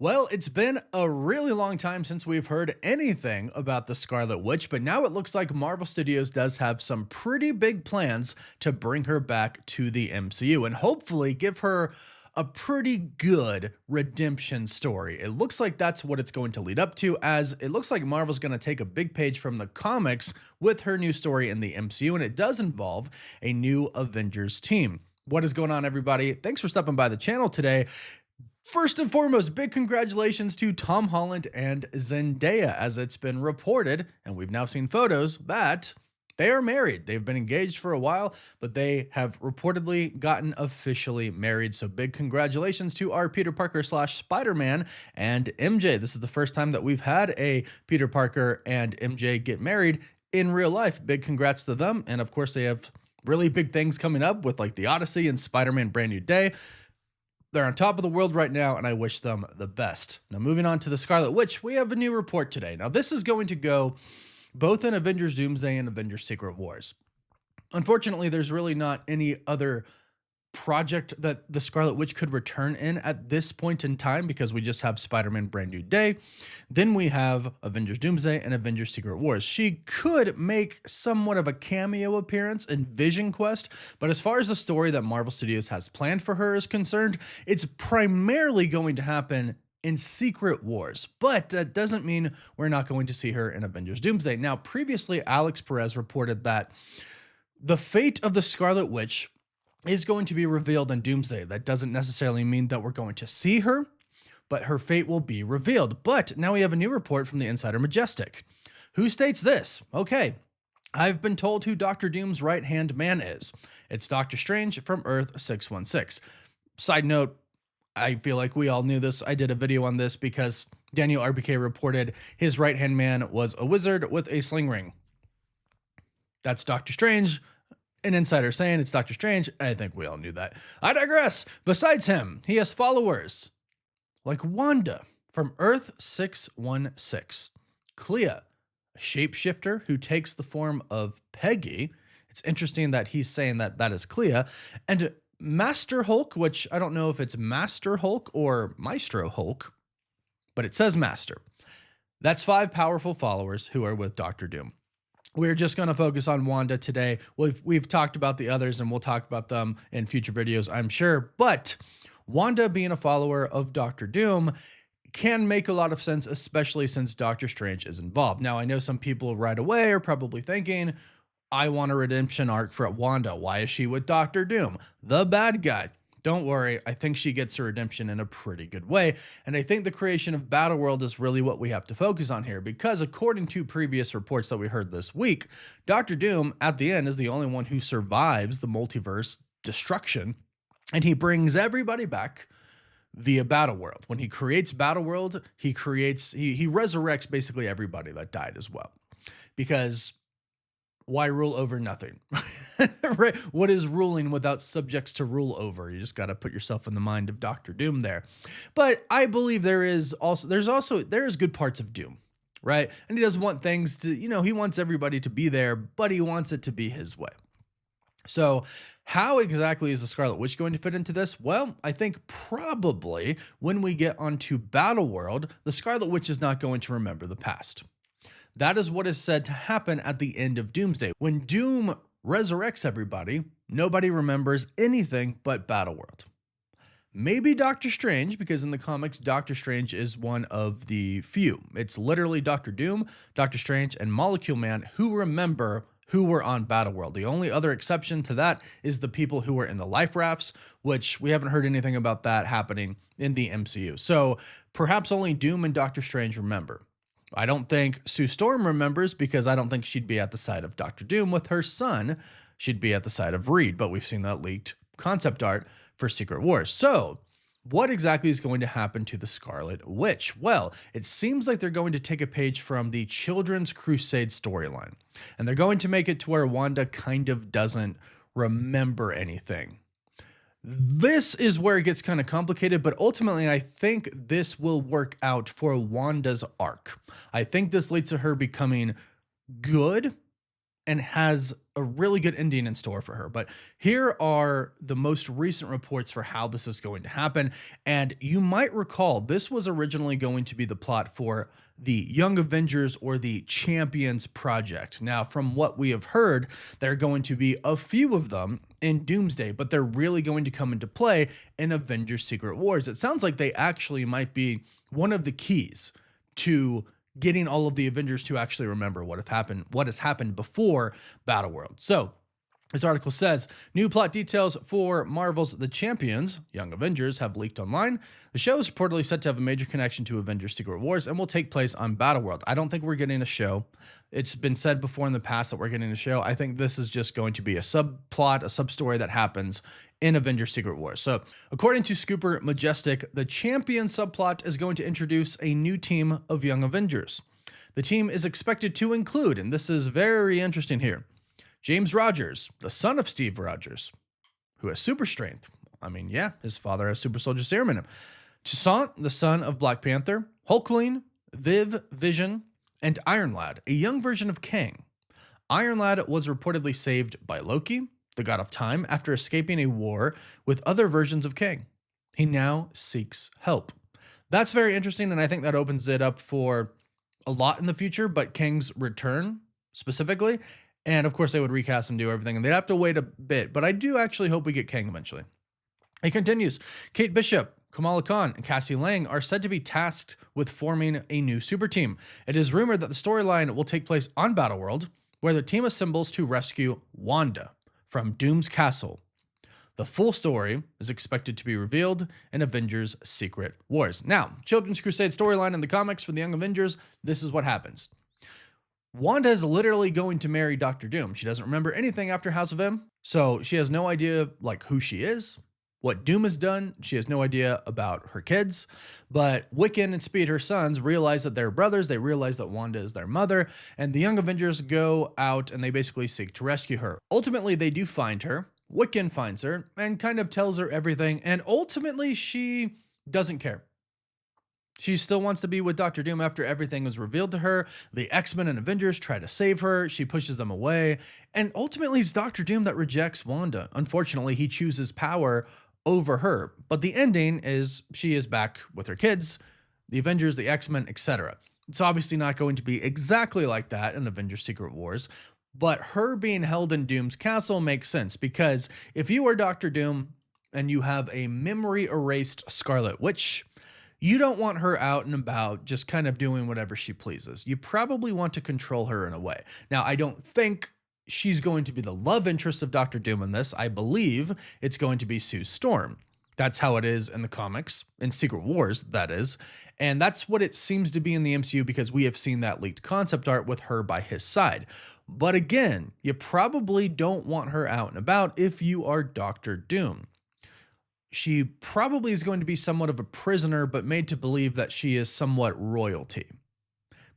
Well, it's been a really long time since we've heard anything about the Scarlet Witch, but now it looks like Marvel Studios does have some pretty big plans to bring her back to the MCU and hopefully give her a pretty good redemption story. It looks like that's what it's going to lead up to, as it looks like Marvel's going to take a big page from the comics with her new story in the MCU, and it does involve a new Avengers team. What is going on, everybody? Thanks for stopping by the channel today. First and foremost, big congratulations to Tom Holland and Zendaya, as it's been reported, and we've now seen photos, that they are married. They've been engaged for a while, but they have reportedly gotten officially married. So big congratulations to our Peter Parker / SpiderMan and MJ. This is the first time that we've had a Peter Parker and MJ get married in real life. Big congrats to them. And of course, they have really big things coming up with like the Odyssey and Spider-Man Brand New Day. They're on top of the world right now, and I wish them the best. Now, moving on to the Scarlet Witch, we have a new report today. Now, this is going to go both in Avengers Doomsday and Avengers Secret Wars. Unfortunately, there's really not any other project that the Scarlet Witch could return in at this point in time, because we just have Spider-Man Brand New Day. Then we have Avengers Doomsday and Avengers Secret Wars. She could make somewhat of a cameo appearance in Vision Quest, but as far as the story that Marvel Studios has planned for her is concerned, it's primarily going to happen in Secret Wars, but that doesn't mean we're not going to see her in Avengers Doomsday. Now, previously, Alex Perez reported that the fate of the Scarlet Witch is going to be revealed in Doomsday. That doesn't necessarily mean that we're going to see her, but her fate will be revealed. But now we have a new report from the Insider Majestic, who states this. Okay, I've been told who Doctor Doom's right-hand man is. It's Doctor Strange from Earth 616. Side note, I feel like we all knew this. I did a video on this because Daniel RBK reported his right-hand man was a wizard with a sling ring. That's Doctor Strange. An insider saying it's Doctor Strange. I think we all knew that. I digress. Besides him, he has followers like Wanda from Earth 616, Clea, a shapeshifter who takes the form of Peggy. It's interesting that he's saying that that is Clea, and Master Hulk, which I don't know if it's Master Hulk or Maestro Hulk, but it says Master. That's 5 powerful followers who are with Doctor Doom. We're just going to focus on Wanda today. We've talked about the others, and we'll talk about them in future videos, I'm sure. But Wanda being a follower of Doctor Doom can make a lot of sense, especially since Doctor Strange is involved. Now, I know some people right away are probably thinking, I want a redemption arc for Wanda. Why is she with Doctor Doom, the bad guy? Don't worry, I think she gets her redemption in a pretty good way, and I think the creation of Battleworld is really what we have to focus on here, because according to previous reports that we heard this week, Doctor Doom, at the end, is the only one who survives the multiverse destruction, and he brings everybody back via Battleworld. When he creates Battleworld, he resurrects basically everybody that died as well, because why rule over nothing? Right? What is ruling without subjects to rule over? You just got to put yourself in the mind of Doctor Doom there. But I believe there is good parts of Doom, right? And he doesn't want things to, he wants everybody to be there, but he wants it to be his way. So how exactly is the Scarlet Witch going to fit into this? Well, I think probably when we get onto Battleworld, the Scarlet Witch is not going to remember the past. That is what is said to happen at the end of Doomsday. When Doom resurrects everybody, nobody remembers anything but Battleworld. Maybe Doctor Strange, because in the comics, Doctor Strange is one of the few. It's literally Doctor Doom, Doctor Strange, and Molecule Man who remember who were on Battleworld. The only other exception to that is the people who were in the life rafts, which we haven't heard anything about that happening in the MCU. So perhaps only Doom and Doctor Strange remember. I don't think Sue Storm remembers, because I don't think she'd be at the side of Doctor Doom with her son. She'd be at the side of Reed, but we've seen that leaked concept art for Secret Wars. So what exactly is going to happen to the Scarlet Witch? Well, it seems like they're going to take a page from the Children's Crusade storyline, and they're going to make it to where Wanda kind of doesn't remember anything. This is where it gets kind of complicated, but ultimately I think this will work out for Wanda's arc. I think this leads to her becoming good and has a really good ending in store for her. But here are the most recent reports for how this is going to happen. And you might recall this was originally going to be the plot for the Young Avengers or the Champions Project. Now, from what we have heard, there are going to be a few of them in Doomsday, but they're really going to come into play in Avengers Secret Wars. It sounds like they actually might be one of the keys to getting all of the Avengers to actually remember what has happened before Battleworld. So this article says, new plot details for Marvel's The Champions, Young Avengers, have leaked online. The show is reportedly set to have a major connection to Avengers Secret Wars and will take place on Battleworld. I don't think we're getting a show. It's been said before in the past that we're getting a show. I think this is just going to be a subplot, a sub-story that happens in Avengers Secret Wars. So according to Scooper Majestic, the Champion subplot is going to introduce a new team of Young Avengers. The team is expected to include, and this is very interesting here, James Rogers, the son of Steve Rogers, who has super strength. I mean, yeah, his father has super soldier serum in him. Toussaint, the son of Black Panther, Hulkling, Viv, Vision, and Iron Lad, a young version of Kang. Iron Lad was reportedly saved by Loki, the god of time, after escaping a war with other versions of Kang. He now seeks help. That's very interesting, and I think that opens it up for a lot in the future, but Kang's return specifically. And of course, they would recast and do everything, and they'd have to wait a bit. But I do actually hope we get Kang eventually. He continues, Kate Bishop, Kamala Khan, and Cassie Lang are said to be tasked with forming a new super team. It is rumored that the storyline will take place on Battleworld, where the team assembles to rescue Wanda from Doom's castle. The full story is expected to be revealed in Avengers Secret Wars. Now, Children's Crusade storyline in the comics for the Young Avengers, this is what happens. Wanda is literally going to marry Doctor Doom. She doesn't remember anything after House of M, so she has no idea like who she is, what Doom has done. She has no idea about her kids, but Wiccan and Speed, her sons, realize that they're brothers. They realize that Wanda is their mother, and the Young Avengers go out and they basically seek to rescue her. Ultimately, they do find her. Wiccan finds her and kind of tells her everything, and ultimately she doesn't care. She still wants to be with Doctor Doom after everything was revealed to her. The X-Men and Avengers try to save her. She pushes them away. And ultimately, it's Doctor Doom that rejects Wanda. Unfortunately, he chooses power over her. But the ending is she is back with her kids, the Avengers, the X-Men, etc. It's obviously not going to be exactly like that in Avengers Secret Wars. But her being held in Doom's castle makes sense, because if you are Doctor Doom and you have a memory erased Scarlet Witch, you don't want her out and about just kind of doing whatever she pleases. You probably want to control her in a way. Now, I don't think she's going to be the love interest of Doctor Doom in this. I believe it's going to be Sue Storm. That's how it is in the comics, in Secret Wars, that is. And that's what it seems to be in the MCU, because we have seen that leaked concept art with her by his side. But again, you probably don't want her out and about if you are Doctor Doom. She probably is going to be somewhat of a prisoner, but made to believe that she is somewhat royalty.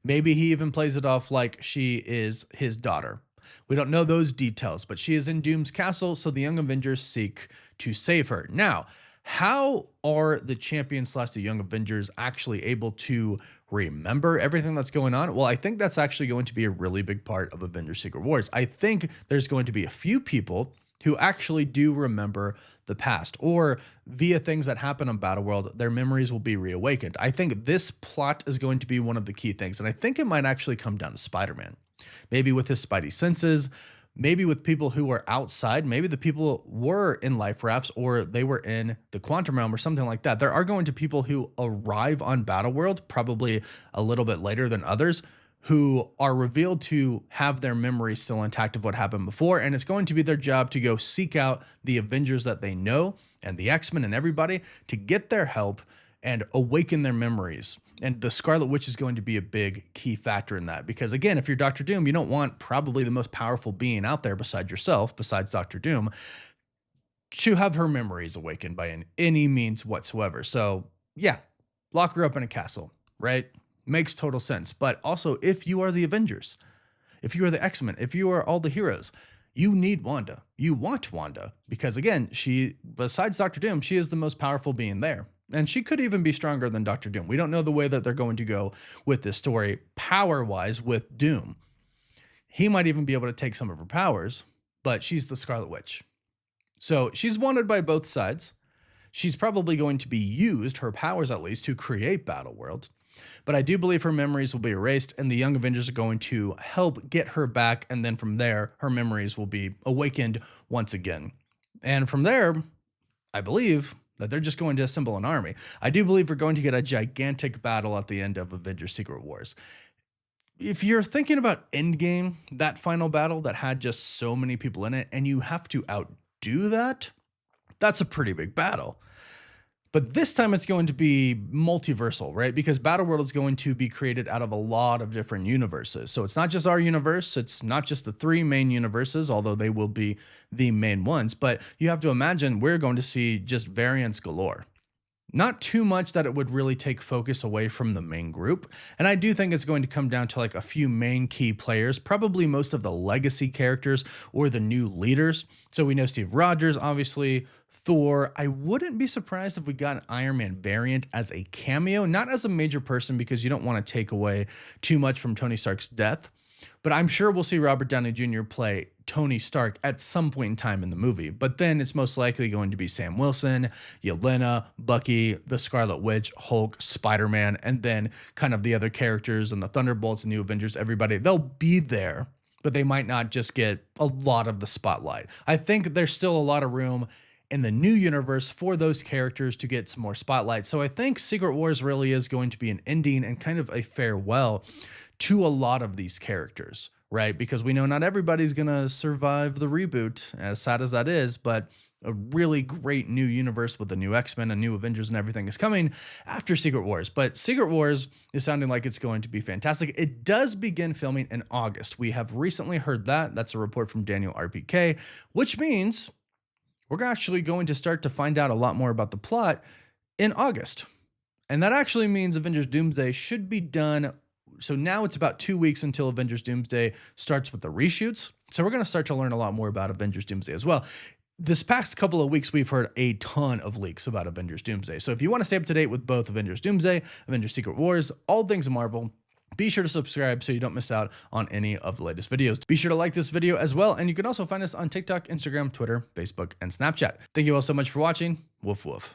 Maybe he even plays it off like she is his daughter. We don't know those details, but she is in Doom's castle, so the Young Avengers seek to save her. Now, how are the Champions / the Young Avengers actually able to remember everything that's going on? Well, I think that's actually going to be a really big part of Avengers Secret Wars. I think there's going to be a few people who actually do remember the past, or via things that happen on Battleworld, their memories will be reawakened. I think this plot is going to be one of the key things, and I think it might actually come down to Spider-Man. Maybe with his Spidey senses, maybe with people who were outside, maybe the people were in life rafts or they were in the quantum realm or something like that. There are going to be people who arrive on Battleworld, probably a little bit later than others, who are revealed to have their memory still intact of what happened before, and it's going to be their job to go seek out the Avengers that they know and the X-Men and everybody to get their help and awaken their memories. And the Scarlet Witch is going to be a big key factor in that, because again, if you're Doctor Doom, you don't want probably the most powerful being out there besides yourself, besides Doctor Doom, to have her memories awakened by any means whatsoever. So yeah, lock her up in a castle, right? Makes total sense. But also, if you are the Avengers, if you are the X-Men, if you are all the heroes, you need Wanda. You want Wanda, because again, she, besides Doctor Doom, she is the most powerful being there. And she could even be stronger than Doctor Doom. We don't know the way that they're going to go with this story power-wise with Doom. He might even be able to take some of her powers, but she's the Scarlet Witch. So she's wanted by both sides. She's probably going to be used, her powers at least, to create Battleworld. But I do believe her memories will be erased, and the Young Avengers are going to help get her back, and then from there, her memories will be awakened once again. And from there, I believe that they're just going to assemble an army. I do believe we're going to get a gigantic battle at the end of Avengers Secret Wars. If you're thinking about Endgame, that final battle that had just so many people in it, and you have to outdo that, that's a pretty big battle. But this time it's going to be multiversal, right? Because Battleworld is going to be created out of a lot of different universes. So it's not just our universe. It's not just the 3 main universes, although they will be the main ones. But you have to imagine we're going to see just variants galore. Not too much that it would really take focus away from the main group. And I do think it's going to come down to like a few main key players, probably most of the legacy characters or the new leaders. So we know Steve Rogers, obviously, Thor. I wouldn't be surprised if we got an Iron Man variant as a cameo, not as a major person because you don't want to take away too much from Tony Stark's death. But I'm sure we'll see Robert Downey Jr. play Tony Stark at some point in time in the movie. But then it's most likely going to be Sam Wilson, Yelena, Bucky, the Scarlet Witch, Hulk, Spider-Man, and then kind of the other characters and the Thunderbolts and New Avengers, everybody. They'll be there, but they might not just get a lot of the spotlight. I think there's still a lot of room in the new universe for those characters to get some more spotlight. So I think Secret Wars really is going to be an ending and kind of a farewell to a lot of these characters, right? Because we know not everybody's gonna survive the reboot, as sad as that is, but a really great new universe with the new X-Men and new Avengers and everything is coming after Secret Wars. But Secret Wars is sounding like it's going to be fantastic. It does begin filming in August. We have recently heard that. That's a report from Daniel RPK, which means we're actually going to start to find out a lot more about the plot in August. And that actually means Avengers Doomsday should be done. So now it's about 2 weeks until Avengers Doomsday starts with the reshoots. So we're going to start to learn a lot more about Avengers Doomsday as well. This past couple of weeks, we've heard a ton of leaks about Avengers Doomsday. So if you want to stay up to date with both Avengers Doomsday, Avengers Secret Wars, all things Marvel, be sure to subscribe so you don't miss out on any of the latest videos. Be sure to like this video as well. And you can also find us on TikTok, Instagram, Twitter, Facebook, and Snapchat. Thank you all so much for watching. Woof woof.